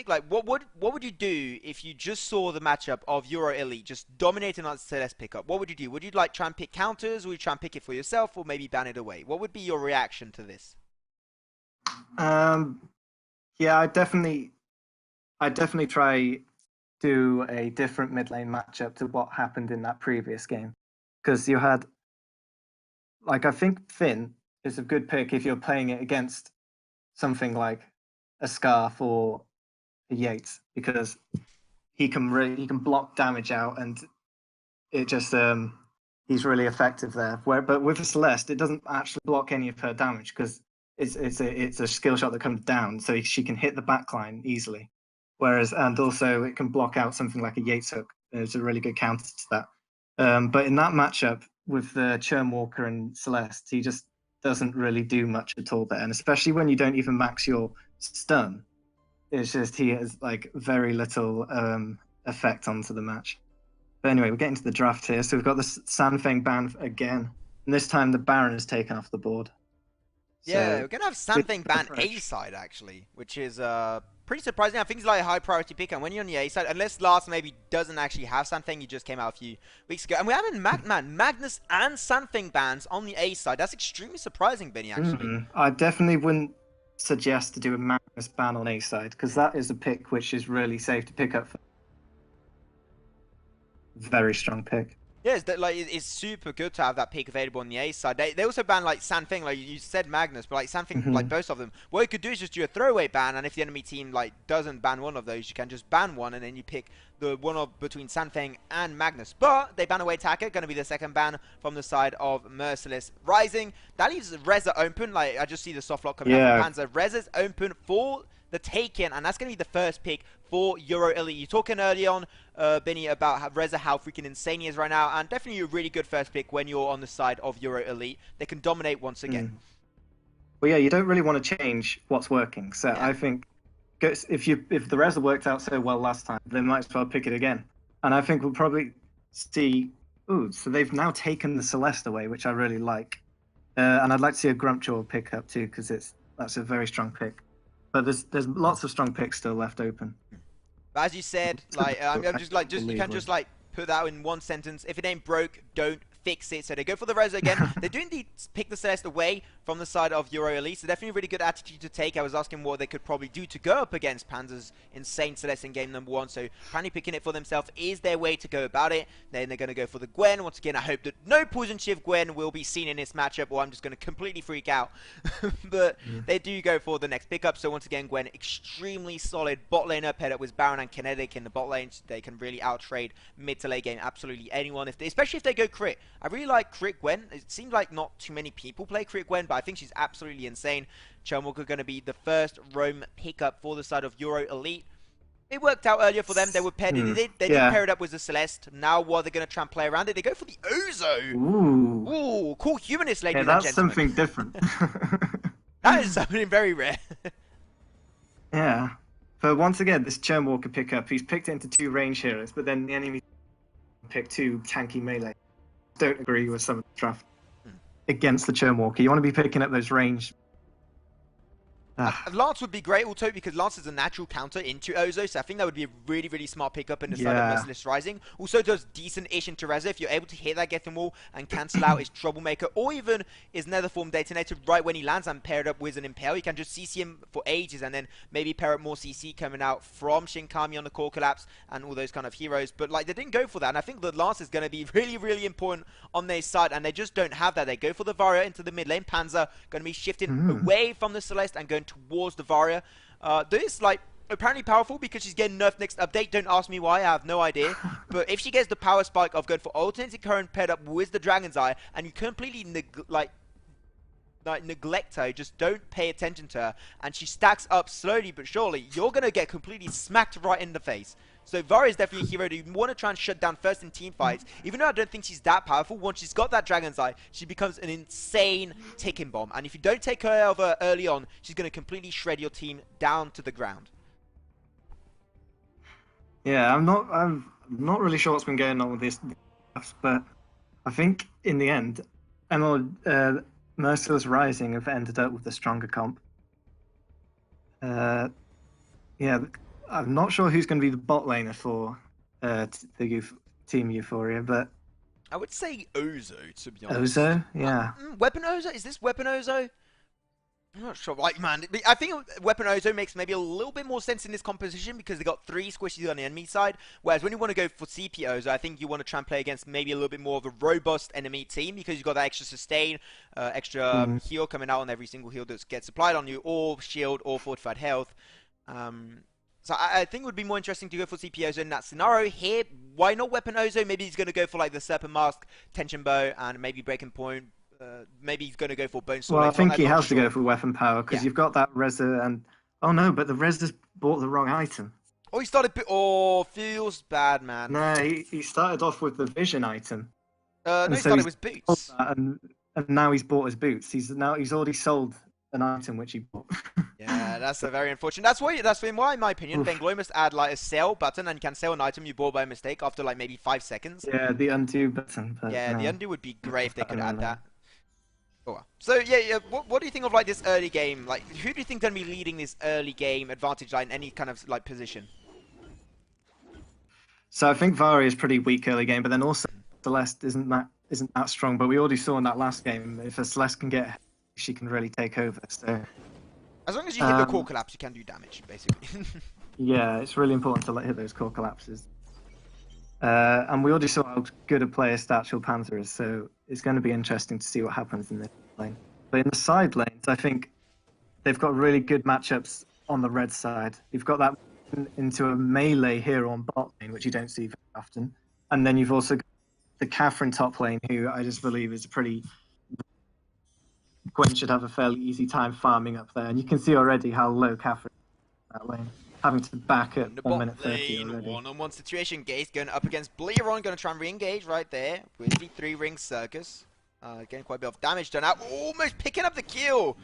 think, like, what would you do if you just saw the matchup of Euro Elite just dominating on Celeste pickup? What would you do? Would you like try and pick counters? Would you try and pick it for yourself, or maybe ban it away? What would be your reaction to this? Yeah, I definitely try do a different mid lane matchup to what happened in that previous game, because you had, like, I think Finn is a good pick if you're playing it against something like a Scarf or a Yates, because he can block damage out, and it just he's really effective there. But with the Celeste, it doesn't actually block any of her damage because it's a skill shot that comes down, so she can hit the backline easily. Whereas, and also it can block out something like a Yates hook. It's a really good counter to that. But in that matchup with the Churnwalker and Celeste, he just doesn't really do much at all there, and especially when you don't even max your stun, it's just he has like very little effect onto the match. But anyway, we're getting to the draft here. So we've got the Sanfeng ban again, and this time the Baron is taken off the board. Yeah, So we're gonna have something ban A side actually, which is pretty surprising. I think it's like a high priority pick, and when you're on the A side, unless Lars maybe doesn't actually have something, he just came out a few weeks ago, and we're having Magnus and something bans on the A side. That's extremely surprising, Benny. Actually, I definitely wouldn't suggest to do a Magnus ban on A side, because that is a pick which is really safe to pick up. Very strong pick. yeah, it's super good to have that pick available on the A side. They also ban like Sanfeng, like you said Magnus, but like Sanfeng, like both of them. What you could do is just do a throwaway ban, and if the enemy team like doesn't ban one of those, you can just ban one, and then you pick the one of between Sanfeng and Magnus. But they ban away Taka, going to be the second ban from the side of Merciless Rising. That leaves Reza open. Like I just see the soft lock coming out from Panzer. Reza's open for the taken, and that's going to be the first pick for Euro Elite. You're talking early on, Benny, about Reza, how freaking insane he is right now, and definitely a really good first pick when you're on the side of Euro Elite. They can dominate once again. Well, yeah, you don't really want to change what's working. So yeah. I think if the Reza worked out so well last time, they might as well pick it again. And I think we'll probably see. Ooh, so they've now taken the Celeste away, which I really like. And I'd like to see a Grumpjaw pick up too, because that's a very strong pick. But there's lots of strong picks still left open. But as you said, like I'm just you can just like put that in one sentence. If it ain't broke, don't fix it. So they go for the Reza again. They do indeed pick the Celeste away from the side of Euro Elite. So definitely a really good attitude to take. I was asking what they could probably do to go up against Panzer's insane Celeste in game number 1. So apparently picking it for themselves is their way to go about it. Then they're going to go for the Gwen. Once again, I hope that no Poison Shiv Gwen will be seen in this matchup, or I'm just going to completely freak out. But they do go for the next pickup. So once again, Gwen, extremely solid bot laner paired up with Baron and Kinetic in the bot lane. They can really out-trade mid to late game absolutely anyone, especially if they go crit. I really like crit Gwen. It seems like not too many people play crit Gwen, but I think she's absolutely insane. Churnwalker going to be the first roam pickup for the side of Euro Elite. It worked out earlier for them. They were paired. They did pair it up with the Celeste. Now what they're going to try and play around it? They go for the Ozo. Ooh, cool humanist, ladies and gentlemen. That's something different. That is something very rare. Yeah. But once again, this Churnwalker pickup, he's picked it into 2 range heroes, but then the enemy picked 2 tanky melee. Don't agree with some of the draft against the Churnwalker. You want to be picking up those range. Lance would be great also because Lance is a natural counter into Ozo, so I think that would be a really, really smart pickup in the side of Merciless Rising. Also does decent-ish into Reza if you're able to hit that Getting Wall and cancel out his Troublemaker, or even his Netherform Detonator right when he lands and pair it up with an Impale. You can just CC him for ages and then maybe pair up more CC coming out from Shinkami on the Core Collapse and all those kind of heroes. But like they didn't go for that, and I think the Lance is going to be really, really important on their side, and they just don't have that. They go for the Varia into the mid lane. Panzer going to be shifting away from the Celeste and going towards the Varia. This like apparently powerful because she's getting nerfed next update. Don't ask me why, I have no idea. But if she gets the power spike of going for alternating current paired up with the Dragon's Eye, and you completely neglect her, just don't pay attention to her, and she stacks up slowly but surely, you're gonna get completely smacked right in the face. So Varia is definitely a hero that you want to try and shut down first in team fights. Even though I don't think she's that powerful, once she's got that Dragon's Eye, she becomes an insane ticking bomb. And if you don't take care of her early on, she's going to completely shred your team down to the ground. Yeah, I'm not really sure what's been going on with this, but I think in the end, Merciless Rising have ended up with a stronger comp. Yeah. I'm not sure who's going to be the bot laner for Team Euphoria, but I would say Ozo, to be honest. Ozo, yeah. Weapon Ozo? Is this Weapon Ozo? I'm not sure. Like, man, I think Weapon Ozo makes maybe a little bit more sense in this composition because they got 3 squishies on the enemy side. Whereas when you want to go for CP Ozo, I think you want to try and play against maybe a little bit more of a robust enemy team because you've got that extra sustain, extra heal coming out on every single heal that gets applied on you, or shield, or fortified health. So I think it would be more interesting to go for CP Ozo in that scenario. Here, why not Weapon Ozo? Maybe he's going to go for like the Serpent Mask, Tension Bow, and maybe Breaking Point. Maybe he's going to go for Bone Sword. Well, I think he has to go for weapon power because you've got that Reza and... Oh no, but the Reza's bought the wrong item. Oh, he started... Oh, feels bad, man. No, he started off with the vision item. No, he started with boots. And now he's bought his boots. He's already sold an item which he bought. Yeah, that's a very unfortunate. That's why, in my opinion, Bengloy must add like a sell button, and you can sell an item you bought by mistake after like maybe 5 seconds. Yeah, the undo button. But yeah, no. the undo would be great if they could add that. Oh, so yeah. What do you think of like this early game? Like, who do you think going to be leading this early game advantage line? Any kind of like position? So I think Vari is pretty weak early game, but then also Celeste isn't that strong. But we already saw in that last game if a Celeste can get, she can really take over. So as long as you hit the core collapse, you can do damage, basically. Yeah, it's really important to hit those core collapses. And we already saw how good a player Statual Panther is, so it's going to be interesting to see what happens in this lane. But in the side lanes, I think they've got really good matchups on the red side. You've got that into a melee hero on bot lane, which you don't see very often. And then you've also got the Catherine top lane, who I just believe is a pretty... Gwen should have a fairly easy time farming up there. And you can see already how low Catherine is in that lane. Having to back at 1 minute 30 already. One-on-one situation. Gaze going up against Bleeron, going to try and re-engage right there with the 3-ring circus. Getting quite a bit of damage done out. Almost picking up the kill.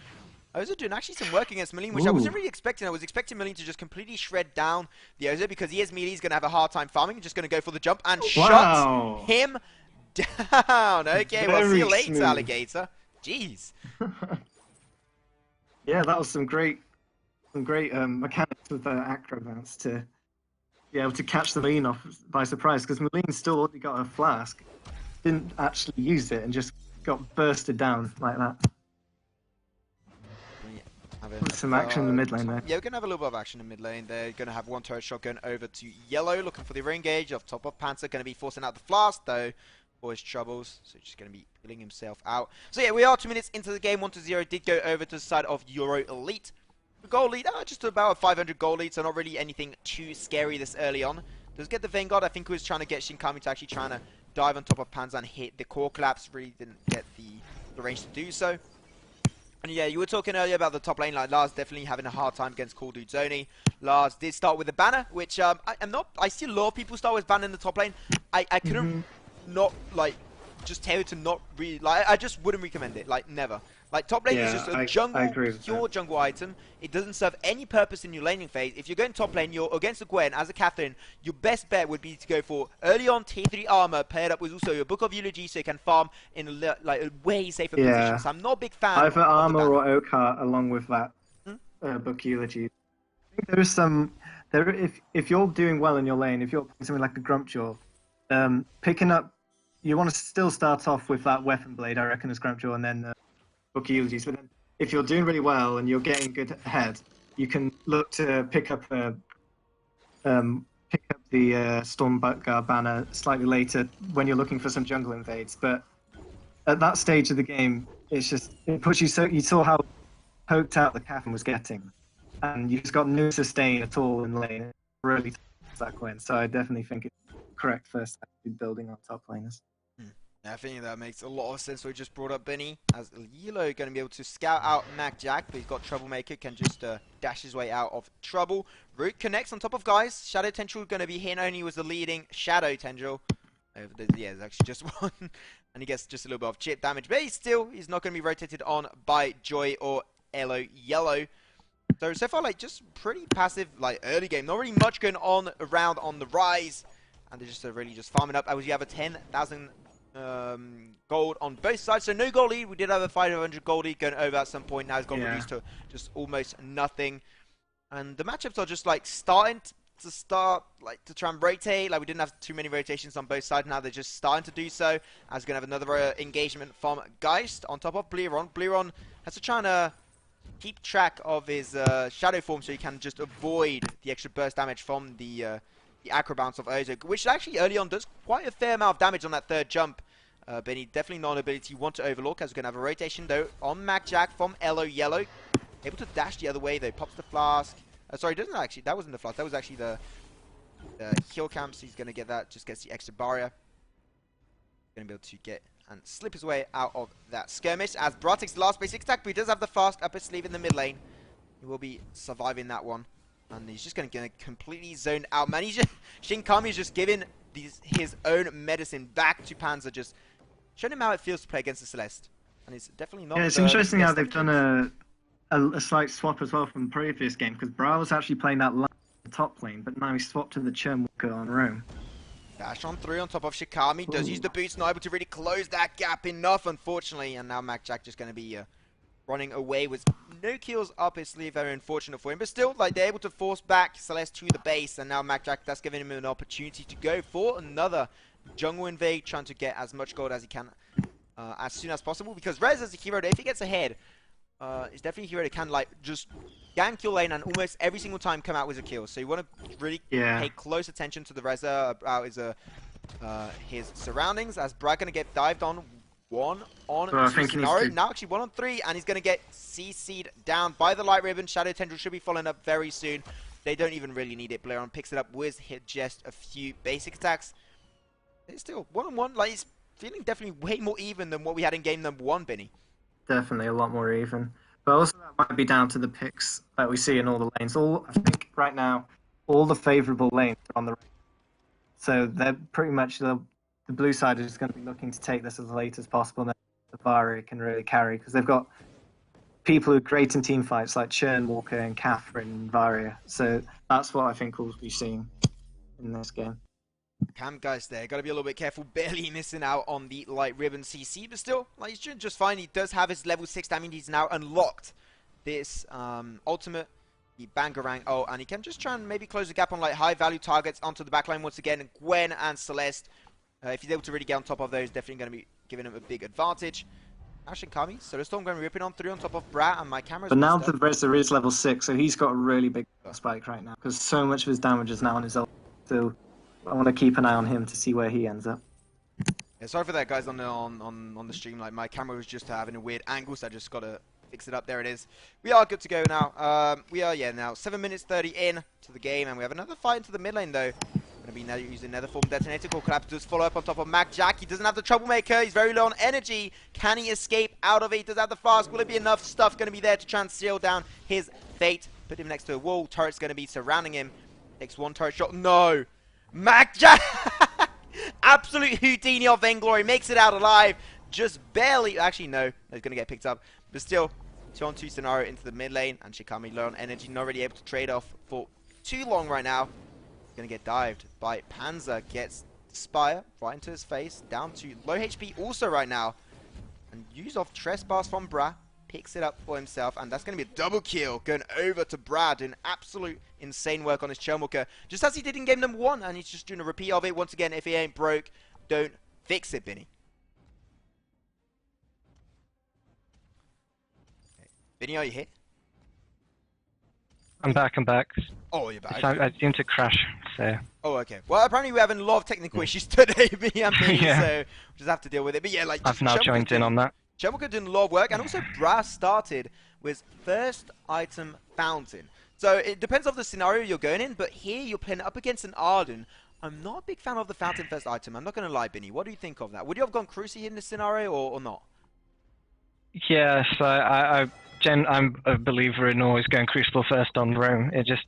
Ozo doing actually some work against Melee, which I wasn't really expecting. I was expecting Melee to just completely shred down the Ozo because he is Melee. He's going to have a hard time farming. Just going to go for the jump and shut him down. Okay, well, see you later, Alligator. Jeez. Yeah, that was some great mechanics with the acrobats to be able to catch the Meleen off by surprise, because Meleen's still already got a flask, didn't actually use it and just got bursted down like that. Some action in the mid lane there. Yeah, we're going to have a little bit of action in mid lane. They're going to have one turret shot going over to yellow, looking for the re-engage off top of Panther. Going to be forcing out the flask, though, for his troubles. So just going to be pulling himself out. So yeah, we are 2 minutes into the game. 1-0 did go over to the side of Euro Elite. The goal lead, just about a 500 goal lead, so not really anything too scary this early on. Does get the Vanguard. I think he was trying to get Shinkami to actually trying to dive on top of Panzer and hit the core collapse. Really didn't get the range to do so. And yeah, you were talking earlier about the top lane, like Lars definitely having a hard time against Cool Dude Zoni. Lars did start with the banner, which I see a lot of people start with banner in the top lane. I couldn't not like just tell you to not really like. I just wouldn't recommend it, like never. Like top lane is just a jungle, pure jungle item. It doesn't serve any purpose in your laning phase. If you're going top lane, you're against a Gwen as a Catherine. Your best bet would be to go for early on tier 3 armor, paired up with also your Book of Eulogy, so you can farm in a way safer position. So I'm not a big fan. Either armor or Oakheart along with that Book Eulogy. I think there is some if you're doing well in your lane, if you're playing something like a Grumpjaw, picking up, you want to still start off with that weapon blade, I reckon, as Grumpjaw, and then Book Eulogies. But then if you're doing really well and you're getting good ahead, you can look to pick up the Stormguard banner slightly later when you're looking for some jungle invades. But at that stage of the game, it puts you so. You saw how poked out the Catherine was getting, and you just got no sustain at all in lane. It really that Gwen. So I definitely think it's correct first building on top laners. I think that makes a lot of sense. We just brought up Benny as Yellow going to be able to scout out Mac Jack, but he's got Troublemaker, can just dash his way out of trouble. Root connects on top of guys. Shadow Tendril going to be here, only was the leading Shadow Tendril. Yeah, it's actually just one, and he gets just a little bit of chip damage, but he's not going to be rotated on by Joy or Elo Yellow. So far, like, just pretty passive, like, early game. Not really much going on around on the rise, and they're just really just farming up. As you have a 10,000 gold on both sides, so no gold lead. We did have a 500 gold lead going over at some point. Now it's got reduced to just almost nothing. And the matchups are just like starting to try and rotate. Like we didn't have too many rotations on both sides. Now they're just starting to do so. As we're going to have another engagement from Geist on top of Bleeron. Bleeron has to try and keep track of his shadow form so he can just avoid the extra burst damage from the acro bounce of Ozo, which actually early on does quite a fair amount of damage on that third jump. But he definitely not an ability you want to overlook, as we're going to have a rotation though on MacJack from Elo Yellow. Able to dash the other way though, pops the flask. Sorry, doesn't actually, that wasn't the flask, that was actually the heal camp, so he's going to get that, just gets the extra barrier. Going to be able to get and slip his way out of that skirmish, as Bra takes the last basic attack, but he does have the fast upper sleeve in the mid lane. He will be surviving that one. And he's just going to get completely zoned out, man. He's just, Shinkami is just giving his own medicine back to Panzer, just showing him how it feels to play against the Celeste. And it's definitely not. Yeah, it's interesting how they've done a slight swap as well from the previous game, because Bra was actually playing that line in the top lane, but now he swapped to the Churn Walker on roam. Dash on through on top of Shikami. Does use the boots, not able to really close that gap enough, unfortunately. And now MacJack just going to be running away with no kills up his sleeve. Very unfortunate for him. But still, like, they're able to force back Celeste to the base. And now MacJack, that's giving him an opportunity to go for another jungle invade, trying to get as much gold as he can as soon as possible. Because Rez is a hero that if he gets ahead, is definitely a hero that can, like, just gank your lane and almost every single time come out with a kill. So you want to really pay close attention to the Reza about his surroundings, as Brad going to get dived on 1 on 2 scenario. Now actually 1 on 3, and he's going to get CC'd down by the Light Ribbon. Shadow Tendril should be following up very soon. They don't even really need it. Blairon picks it up with just a few basic attacks. It's still 1 on 1. Like, he's feeling definitely way more even than what we had in game number 1, Benny. Definitely a lot more even. But also that might be down to the picks that we see in all the lanes. I think right now, all the favourable lanes are on the right. So they're pretty much, the blue side is just going to be looking to take this as late as possible. And the Varia can really carry, because they've got people who are great in team fights like Churn Walker and Catherine and Varia. So that's what I think we'll be seeing in this game. Cam guys there, got to be a little bit careful, barely missing out on the Light Ribbon CC, but still, like, he's doing just fine. He does have his level 6 damage. He's now unlocked this ultimate, the Bangarang. Oh, and he can just try and maybe close the gap on, like, high value targets onto the backline once again. And Gwen and Celeste, if he's able to really get on top of those, definitely going to be giving him a big advantage. Ash and Kami, so the Storm going ripping on through on top of Brat, and my camera's... But now the Reza is level 6, so he's got a really big spike right now, because so much of his damage is now on his ult. So I want to keep an eye on him to see where he ends up. Yeah, sorry for that, guys, on the stream. Like, my camera was just having a weird angle, so I just got to fix it up. There it is. We are good to go now. We are, now 7 minutes 30 in to the game, and we have another fight into the mid lane, though. Going to be now using Nether Form Detonator. Core Collapse does follow up on top of MacJack. He doesn't have the Troublemaker. He's very low on energy. Can he escape out of it? He does have the flask. Will it be enough stuff going to be there to try and seal down his fate? Put him next to a wall. Turret's going to be surrounding him. Takes one turret shot. No! MacJack! Absolute Houdini of Vainglory. Makes it out alive. Just barely. Actually, no. He's going to get picked up. But still, 2 on 2 scenario into the mid lane. And Shikami low on energy. Not really able to trade off for too long right now. Going to get dived by Panzer. Gets Spire right into his face. Down to low HP also right now. And use off Trespass from Bra. Picks it up for himself, and that's going to be a double kill going over to Brad, doing absolute insane work on his Churmwalker, just as he did in game number 1, and he's just doing a repeat of it. Once again, if he ain't broke, don't fix it, Vinny. Okay. Vinny, are you here? I'm back. Oh, you're back. I seem to crash, so... Oh, okay. Well, apparently we're having a lot of technical issues today, Vinny and me, Yeah. so we'll just have to deal with it. But yeah, like... I've now joined in on that. Churmwalker doing a lot of work, and also Brass started with first item Fountain. So it depends on the scenario you're going in, but here you're playing up against an Arden. I'm not a big fan of the Fountain first item. I'm not going to lie, Binny. What do you think of that? Would you have gone Cruci in this scenario or not? Yes, I'm a believer in always going Crucible first on roam. It just...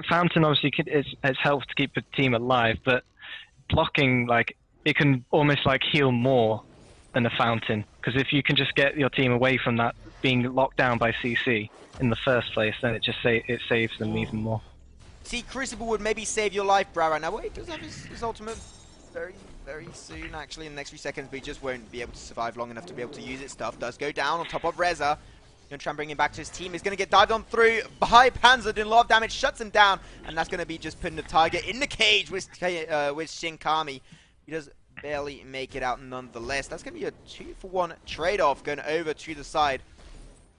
Fountain obviously it's helped to keep the team alive, but blocking, like, it can almost like heal more than a Fountain, because if you can just get your team away from that being locked down by CC in the first place, then it just it saves them even more. See, Crucible would maybe save your life, Bra, right now. Well, he does have his ultimate very, very soon, actually, in the next few seconds, but he just won't be able to survive long enough to be able to use it. Stuff does go down on top of Reza. Gonna try and bring him back to his team. He's gonna get dived on through by Panzer, doing a lot of damage, shuts him down, and that's gonna be just putting the target in the cage with Shinkami. He does barely make it out nonetheless. That's gonna be a 2-for-1 trade-off going over to the side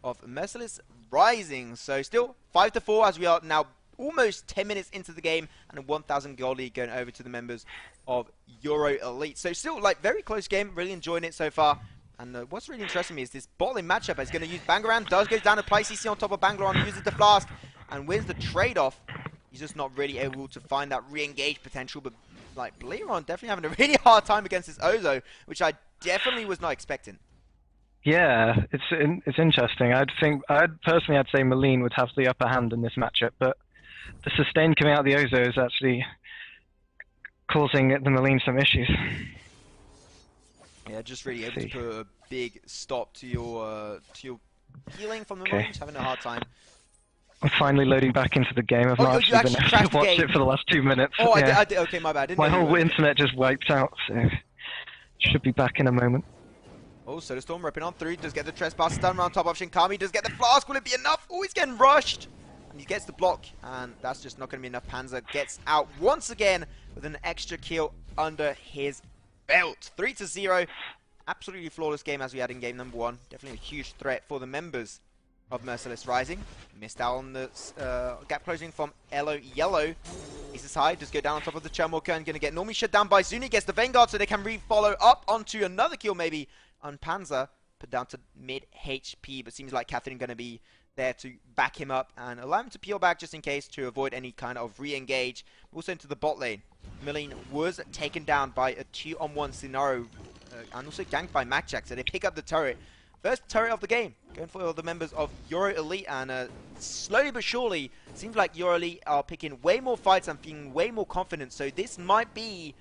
of Merciless Rising. So still 5-4 as we are now almost 10 minutes into the game, and a 1,000 gold lead going over to the members of Euro Elite. So still like very close game, really enjoying it so far. And what's really interesting me is this bot lane matchup. Is going to use Bangaran, does go down to play CC on top of Bangalore and uses the flask and wins the trade-off. He's just not really able to find that re-engage potential, but like Bleeron definitely having a really hard time against this Ozo, which I definitely was not expecting. Yeah, it's interesting. I'd say Malene would have the upper hand in this matchup, but the sustain coming out of the Ozo is actually causing the Malene some issues. Yeah, just really able to put a big stop to your healing from the Marines, having a hard time. I'm finally loading back into the game. I've not actually been able to watch it for the last 2 minutes. Oh, yeah. I did. Okay, my bad. My whole internet just wiped out, so should be back in a moment. Oh, so the Storm ripping on through, does get the trespass stun on top of Shinkami, does get the flask. Will it be enough? Oh, he's getting rushed. And he gets the block, and that's just not going to be enough. Panzer gets out once again with an extra kill under his belt. 3-0. Absolutely flawless game as we had in game number 1. Definitely a huge threat for the members of Merciless Rising. Missed out on the gap closing from Yellow. Aces high, just go down on top of the Churmwalker and going to get normally shut down by Zuni. Gets the Vanguard so they can re-follow up onto another kill maybe on Panzer. Put down to mid HP, but seems like Catherine going to be there to back him up and allow him to peel back just in case to avoid any kind of re-engage. Also into the bot lane. Malene was taken down by a 2-on-1 scenario and also ganked by MacJack, so they pick up the turret. First turret of the game, going for the members of Euro Elite, and slowly but surely, seems like Euro Elite are picking way more fights and feeling way more confident, so this might be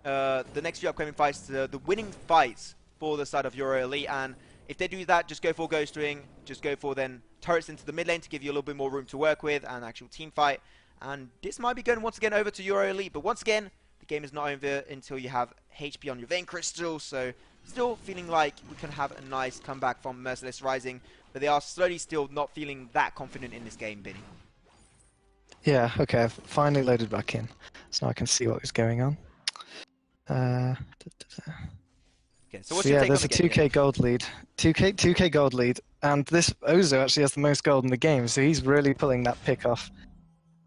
the next few upcoming fights, the winning fights for the side of Euro Elite, and if they do that, just go for Ghost Ring, just go for then turrets into the mid lane to give you a little bit more room to work with, and actual team fight, and this might be going once again over to Euro Elite, but once again, the game is not over until you have HP on your Vein Crystal, so still feeling like we can have a nice comeback from Merciless Rising, but they are slowly still not feeling that confident in this game, Benny. Yeah, okay, I've finally loaded back in, so I can see what is going on. Okay, so what's your take there's on the a game, 2k gold lead, 2k gold lead, and this Ozo actually has the most gold in the game, so he's really pulling that pick off.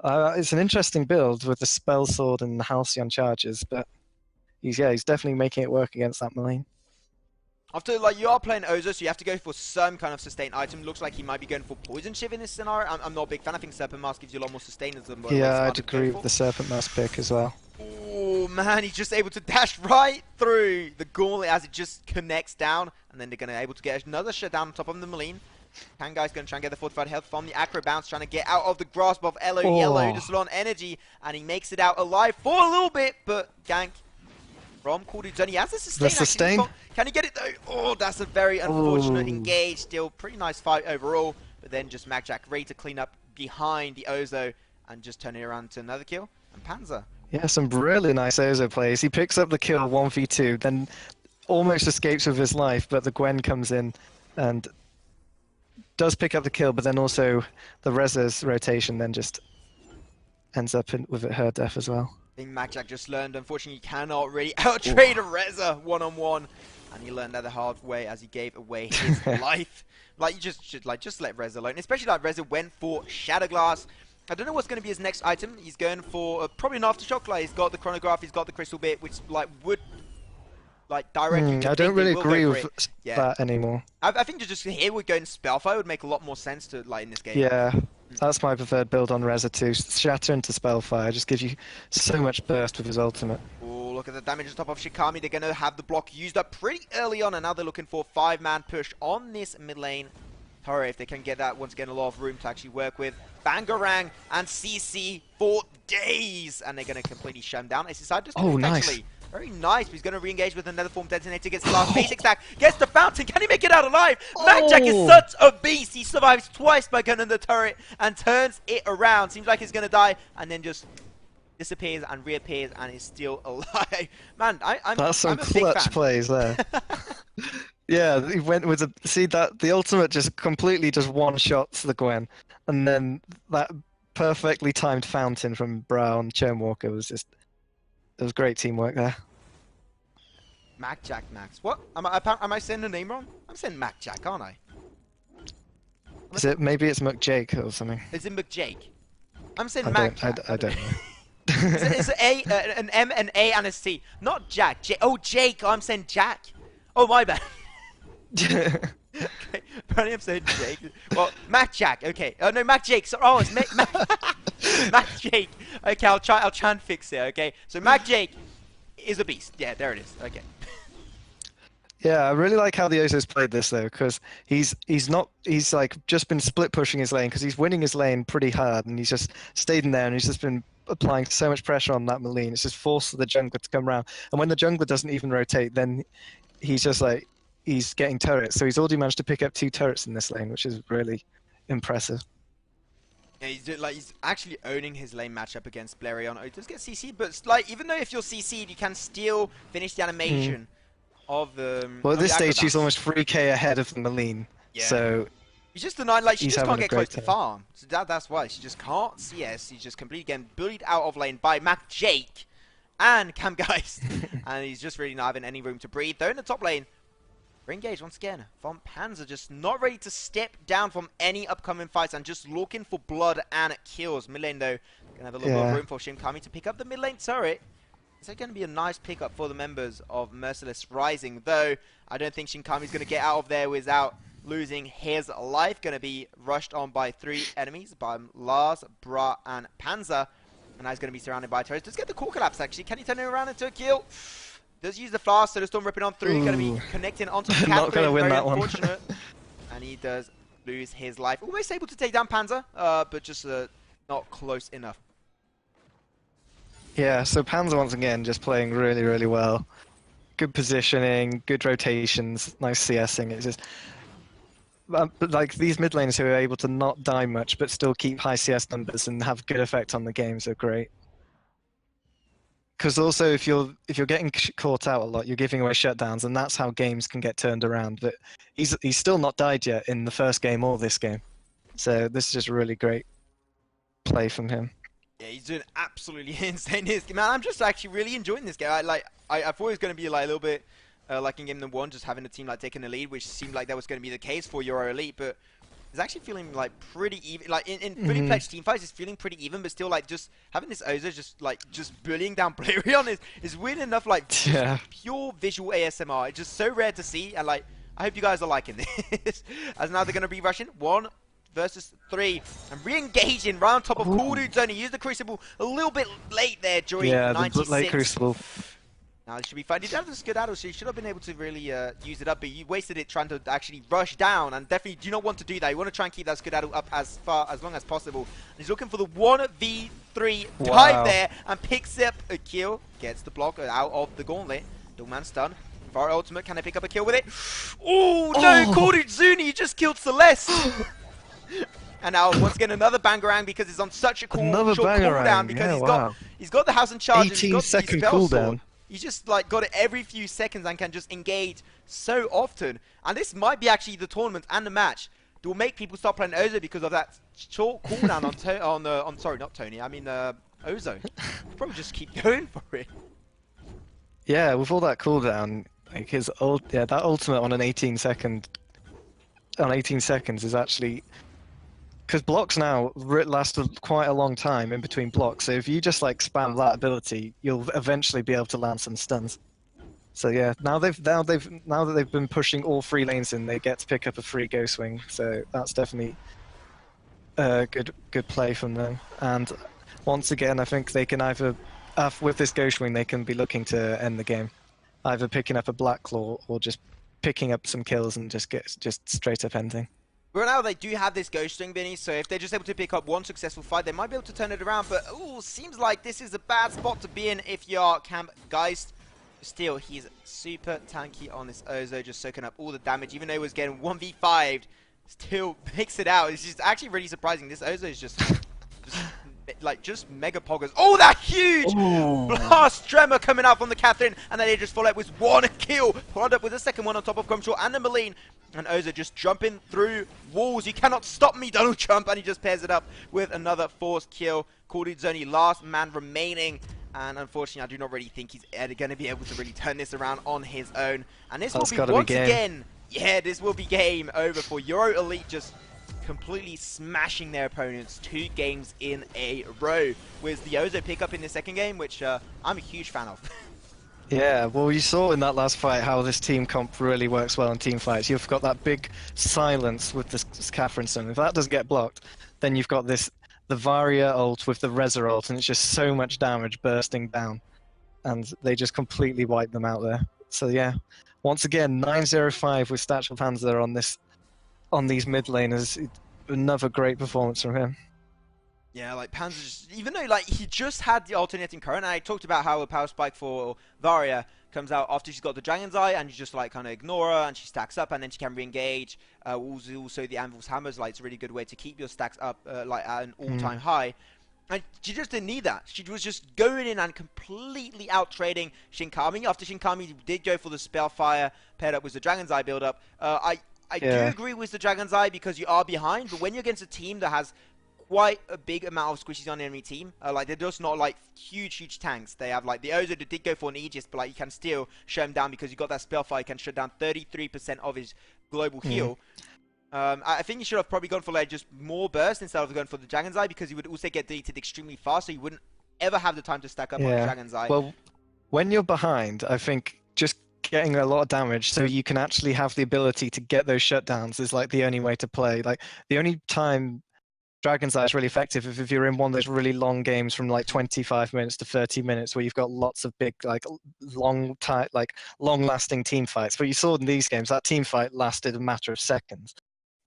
It's an interesting build with the Spell Sword and the Halcyon charges, but he's definitely making it work against that Malene. After, like, you are playing Ozo, so you have to go for some kind of sustained item. Looks like he might be going for Poison Shiv in this scenario. I'm not a big fan. I think Serpent Mask gives you a lot more sustain as well. Yeah, I'd agree with the Serpent Mask pick as well. Oh, man, he's just able to dash right through the Gauntlet as it just connects down. And then they're going to be able to get another shutdown on top of the Malene. Kangai's going to try and get the fortified health from the Acro Bounce, trying to get out of the grasp of Yellow, just on energy, and he makes it out alive for a little bit, but gank from Cordu. He has the sustain. Can he get it though? Oh, that's a very unfortunate engage. Still, pretty nice fight overall, but then just MacJack ready to clean up behind the Ozo and just turn it around to another kill. And Panzer. Yeah, some really nice Ozo plays. He picks up the kill 1v2, then almost escapes with his life, but the Gwen comes in and does pick up the kill, but then also the Reza's rotation then just ends up with her death as well. I think MacJack just learned, unfortunately, you cannot really out-trade a Reza one-on-one, and he learned that the hard way as he gave away his life. Like, you just should just let Reza alone, especially like Reza went for Shadow Glass. I don't know what's going to be his next item. He's going for probably an Aftershock. Like, he's got the Chronograph, he's got the Crystal Bit, which like would like directly. I don't really agree with that anymore. I think just here we're going Spellfire would make a lot more sense to like in this game. Yeah, that's my preferred build on Reza too. Shatter into Spellfire just gives you so much burst with his ultimate. Oh, look at the damage on top of Shikami. They're going to have the block used up pretty early on, and now they're looking for a 5-man push on this mid lane turret. If they can get that, once again, a lot of room to actually work with. Bangarang and CC for days, and they're going to completely shut him down. SSI just nice. Very nice. He's going to re-engage with another form detonator. Gets the last basic stack. Gets the fountain. Can he make it out alive? MacJack is such a beast. He survives twice by gunning the turret and turns it around. Seems like he's going to die and then just disappears and reappears and is still alive. Man, I'm That's some a big clutch fan. plays there. Yeah, he went with the ultimate just completely just one shots the Gwen, and then that perfectly timed fountain from Brown Chernwalker was just it was great teamwork there. Mac Jack Max. What? Am I saying the name wrong? I'm saying Mac Jack, aren't I? Is it maybe it's McJake or something? Is it McJake? I'm saying I Mac don't Jack. I don't know. It's an M, an A, and a C. Not Jack. Oh, Jake. Oh, I'm saying Jack. Oh, my bad. Okay. Apparently I'm saying Jake. Well, Mac Jack. Okay. Oh no, Mac Jake. So, oh, it's Mac Jake. Okay, I'll try and fix it. Okay. So Mac Jake is a beast. Yeah, there it is. Okay. Yeah, I really like how the Ozos played this though, because he's like just been split pushing his lane because he's winning his lane pretty hard, and he's just stayed in there and he's just been applying so much pressure on that Maleen. It's just forced the jungler to come around, and when the jungler doesn't even rotate, then he's just like he's getting turrets. So he's already managed to pick up 2 turrets in this lane, which is really impressive. Yeah, he's actually owning his lane matchup against Blarion. Oh, he does get CC'd, but like even though if you're CC'd, you can still finish the animation of well, at this stage, acrobats. she's almost 3k ahead of the Maleen. Yeah. So he's just denying, like, she he's just can't having a get close great to time. farm. So that's why. She just can't CS. He's just completely getting bullied out of lane by Mac Jake and Cam Geist. And he's just really not having any room to breathe. Though in the top lane, we're engaged once again. Von Panzer just not ready to step down from any upcoming fights and just looking for blood and kills. Mid lane, though, gonna have a little bit of room for Shimkami to pick up the mid lane turret. It's going to be a nice pickup for the members of Merciless Rising, though I don't think Shinkami's going to get out of there without losing his life. Going to be rushed on by 3 enemies, by Lars, Bra, and Panzer. And now he's going to be surrounded by turrets. Does get the core collapse, actually. Can he turn it around into a kill? Does use the flash, so the storm ripping on through. Going to be connecting onto the Not going to win that one. And he does lose his life. Almost able to take down Panzer, but just not close enough. Yeah, so Panzer once again just playing really, really well. Good positioning, good rotations, nice CSing. It's just like these mid laners who are able to not die much but still keep high CS numbers and have good effect on the games are great. Because also if you're getting caught out a lot, you're giving away shutdowns, and that's how games can get turned around. But he's still not died yet in the first game or this game, so this is just really great play from him. Yeah, he's doing absolutely insane this game. Man, I'm just actually really enjoying this game. I thought it was going to be like a little bit like in Game 1, just having the team like taking the lead, which seemed like that was going to be the case for Euro Elite, but it's actually feeling like pretty even. Like in fully pledged team fights, it's feeling pretty even, but still like just having this Oza just bullying down Blarion is weird enough. Like pure visual ASMR. It's just so rare to see, and like I hope you guys are liking this. As now they're going to be rushing 1 versus 3 and re-engaging right on top of Cool Dude's only. Used the Crucible a little bit late there during 96. The late Crucible. Now this should be fine. He did have this good addle, so he should have been able to really use it up, but you wasted it trying to actually rush down, and definitely do not want to do that. You want to try and keep that Skedaddle up as long as possible. And he's looking for the 1v3 dive there and picks up a kill. Gets the block out of the gauntlet. Dogman stun. For ultimate, can I pick up a kill with it? Oh no, Cordu Zuni, you just killed Celeste! And now once again another bangarang because it's on such a short cooldown because he's got the house in charge. 18-second cooldown. He's just like got it every few seconds and can just engage so often. And this might be actually the tournament and the match that will make people start playing Ozo because of that short cooldown on sorry, not Tony. I mean Ozo. Probably just keep going for it. Yeah, with all that cooldown, like that ultimate on 18 seconds is actually. Because blocks now last quite a long time in between blocks, so if you just like spam that ability, you'll eventually be able to land some stuns. So yeah, now that they've been pushing all 3 lanes in, they get to pick up a free Ghost Wing. So that's definitely a good play from them. And once again, I think they can either with this Ghost Wing they can be looking to end the game, either picking up a Black Claw or just picking up some kills and just straight up ending. Right now they do have this Ghost Wing, Vinny, so if they're just able to pick up 1 successful fight, they might be able to turn it around, but ooh, seems like this is a bad spot to be in if you are Cam Geist. Still, he's super tanky on this Ozo, just soaking up all the damage, even though he was getting 1v5'd, still picks it out. It's just actually really surprising. This Ozo is just like just mega poggers. Oh, that huge blast tremor coming out from the Catherine, and then they just follow up with one kill, followed up with a second one on top of Crumshaw and the Malene. And Oza just jumping through walls. You cannot stop me, Donald Trump, and he just pairs it up with another forced kill. Cordy's only last man remaining. And unfortunately, I do not really think he's going to be able to really turn this around on his own. And this will be once again, yeah, this will be game over for Euro Elite, just completely smashing their opponents 2 games in a row. With the Ozo pick up in the second game, which I'm a huge fan of. Yeah, well, you saw in that last fight how this team comp really works well in team fights. You've got that big silence with this Catherine stun. If that doesn't get blocked, then you've got this the Varia ult with the Reza ult, and it's just so much damage bursting down, and they just completely wipe them out there. So yeah, once again, 905 with Satchel Panzer on these mid laners. Another great performance from him. Yeah, like Panzer, just, even though like he just had the alternating current, and I talked about how a power spike for Varia comes out after she's got the Dragon's Eye, and you just like kind of ignore her, and she stacks up, and then she can re-engage. Also the Anvil's Hammers, like it's a really good way to keep your stacks up like at an all-time high. And she just didn't need that. She was just going in and completely out-trading Shinkami. After Shinkami did go for the Spellfire, paired up with the Dragon's Eye build-up. I do agree with the Dragon's Eye because you are behind, but when you're against a team that has quite a big amount of squishies on the enemy team, like they're just not like huge tanks. They have like the Ozo that did go for an Aegis, but like you can still shut him down because you got that Spellfire. You can shut down 33% of his global heal. I think you should have probably gone for like just more burst instead of going for the Dragon's Eye, because you would also get deleted extremely fast, so you wouldn't ever have the time to stack up on the Dragon's Eye. Well, when you're behind, I think just getting a lot of damage so you can actually have the ability to get those shutdowns is like the only way to play. Like the only time Dragon's Eye is really effective if you're in one of those really long games from like 25 minutes to 30 minutes where you've got lots of big, like long-lasting team fights. But you saw in these games that team fight lasted a matter of seconds,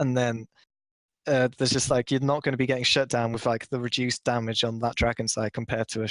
and then there's just like you're not going to be getting shut down with like the reduced damage on that Dragon's Eye compared to a